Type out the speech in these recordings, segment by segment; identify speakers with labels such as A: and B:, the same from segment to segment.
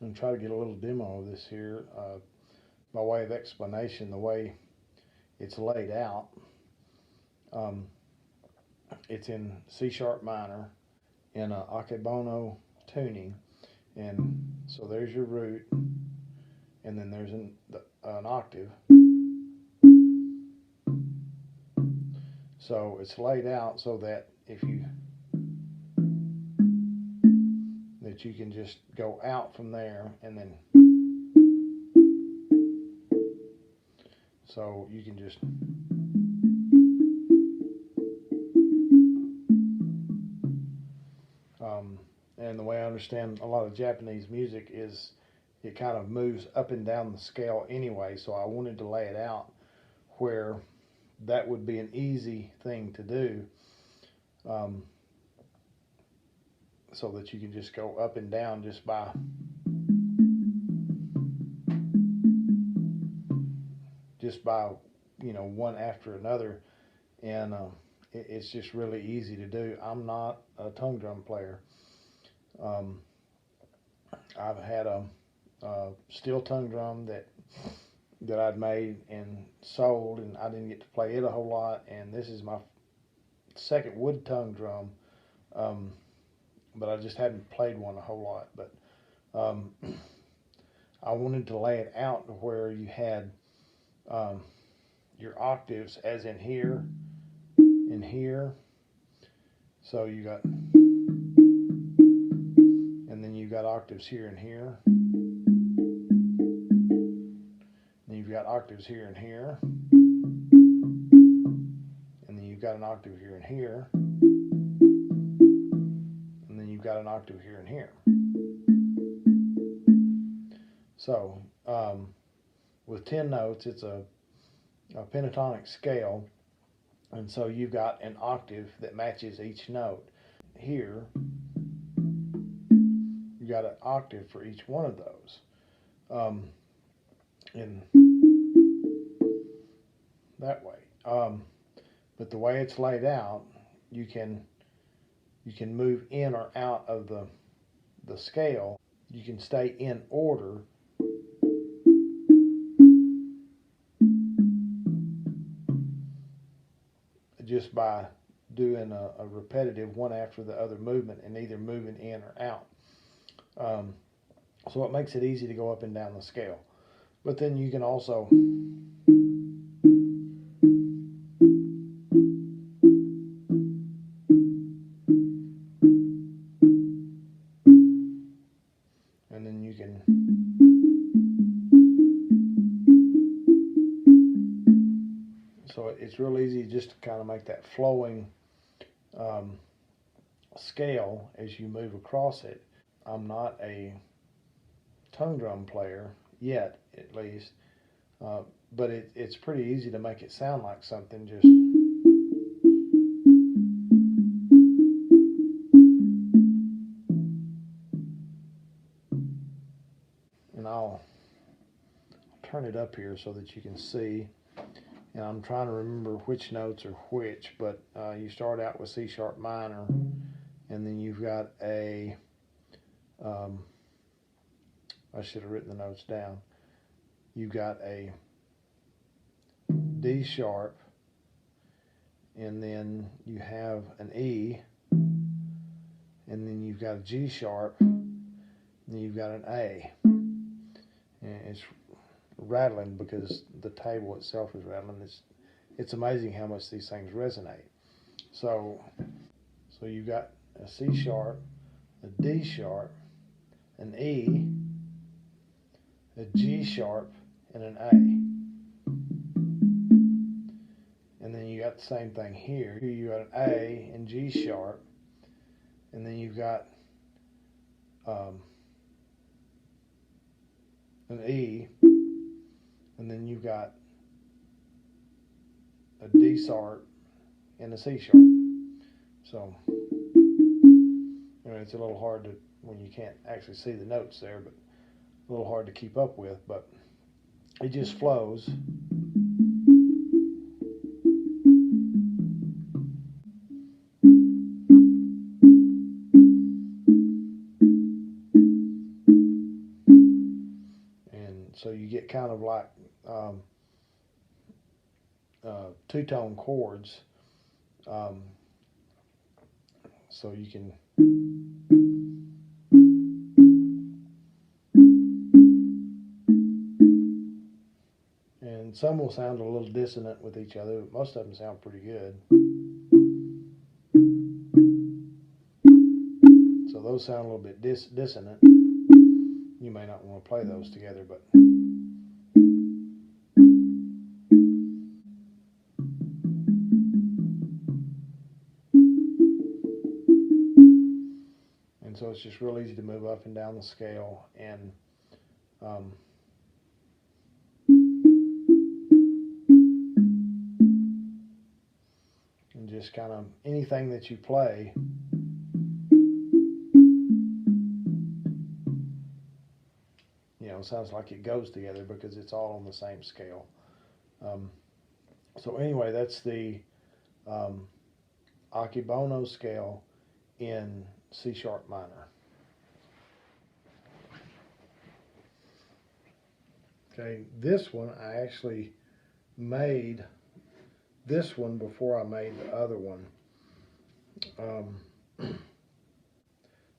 A: and try to get a little demo of this here. By way of explanation, the way it's laid out, um, it's in C sharp minor in a Akebono tuning, and so there's your root, and then there's an octave. So it's laid out so that you can just go out from there, and then so you can just and the way I understand a lot of Japanese music is it kind of moves up and down the scale anyway, so I wanted to lay it out where that would be an easy thing to do, um, so that you can just go up and down just by one after another, and it's just really easy to do. I'm not a tongue drum player. um, I've had a steel tongue drum that I'd made and sold, and I didn't get to play it a whole lot, and this is my second wood tongue drum, um, but I just hadn't played one a whole lot. But um, I wanted to lay it out to where you had um, your octaves as in here and here. So you got, and then you got octaves here and here. Then you've got octaves here and here. And then you've got an octave here and here. And then you've got an octave here and here. So with 10 notes, it's a pentatonic scale, and so you've got an octave that matches each note. Here, you got an octave for each one of those. In that way. But the way it's laid out, you can move in or out of the scale. You can stay in order just by doing a repetitive one after the other movement and either moving in or out. So it makes it easy to go up and down the scale. But then you can also and then you can so it's real easy just to kind of make that flowing scale as you move across it. I'm not a tongue drum player yet, at least, but it's pretty easy to make it sound like something. Just and I'll turn it up here so that you can see. And I'm trying to remember which notes are which, but you start out with C sharp minor, and then you've got a I should have written the notes down. You've got a D sharp, and then you have an E, and then you've got a G sharp, and then you've got an A. And it's rattling because the table itself is rattling. It's amazing how much these things resonate. So you've got a C sharp, a D sharp, an E, a G sharp, and an A. And then you got the same thing here. Here you got an A and G sharp, and then you've got an E, and then you've got a D sharp and a C sharp. So it's a little hard to, when you can't actually see the notes there, but a little hard to keep up with, but it just flows. So you get kind of like two-tone chords. So you can and some will sound a little dissonant with each other, but most of them sound pretty good. So those sound a little bit dissonant. You may not want to play those together, but and so it's just real easy to move up and down the scale and just kind of anything that you play, you know, sounds like it goes together because it's all on the same scale. So anyway, that's the Akebono scale in C sharp minor. Okay, this one I actually made this one before I made the other one.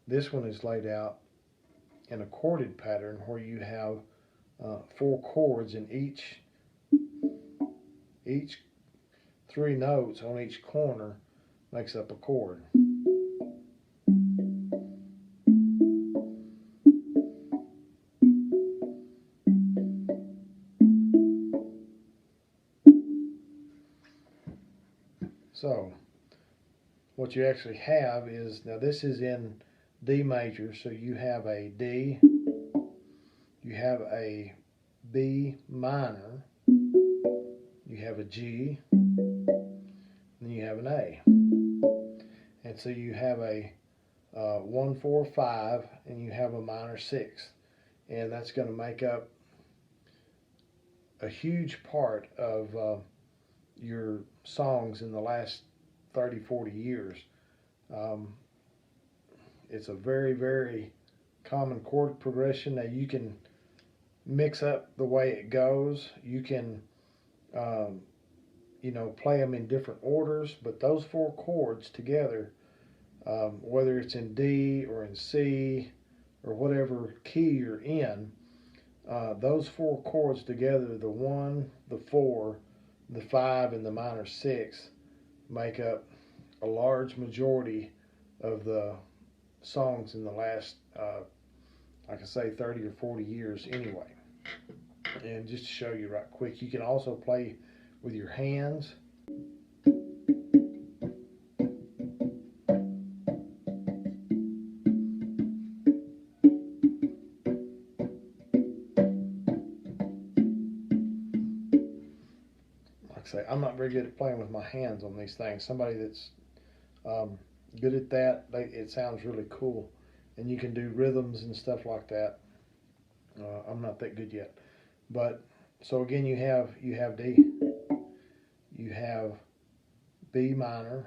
A: This one is laid out in a chorded pattern where you have 4 chords, and each 3 notes on each corner makes up a chord. So what you actually have is, now this is in D major, so you have a D, you have a B minor, you have a G, and you have an A. And so you have a 1, 4, 5, and you have a minor 6. And that's going to make up a huge part of your songs in the last 30, 40 years. It's a very, very common chord progression. Now you can mix up the way it goes. You can, you know, play them in different orders, but those 4 chords together, whether it's in D or in C or whatever key you're in, those 4 chords together, the 1, the 4, the 5, and the minor 6, make up a large majority of the songs in the last, like I say, 30 or 40 years anyway. And just to show you right quick, you can also play with your hands. Like I say, I'm not very good at playing with my hands on these things. Somebody that's good at that, it sounds really cool. And you can do rhythms and stuff like that. I'm not that good yet. But so again, you have D, you have B minor,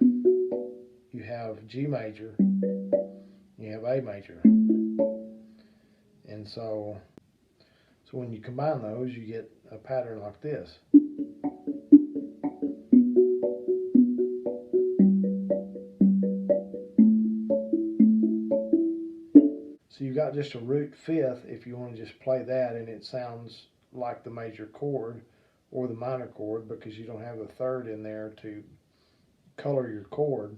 A: you have G major, you have A major. And so when you combine those, you get a pattern like this. So you've got just a root fifth if you want to just play that, and it sounds like the major chord or the minor chord because you don't have the third in there to color your chord.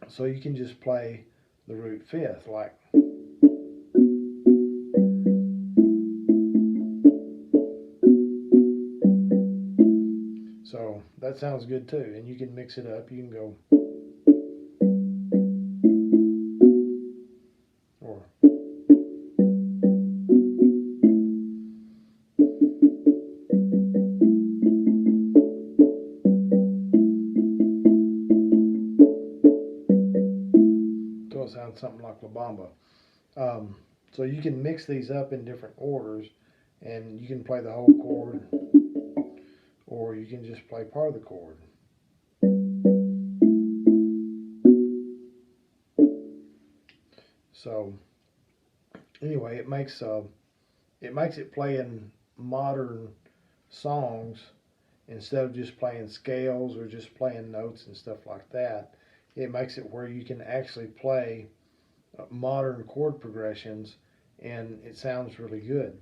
A: So you can just play the root fifth like. So that sounds good too, and you can mix it up. You can go, or so it sounds something like La Bamba. So you can mix these up in different orders, and you can play the whole chord, or you can just play part of the chord. So anyway, it makes it makes it playing modern songs instead of just playing scales or just playing notes and stuff like that. It makes it where you can actually play modern chord progressions, and it sounds really good.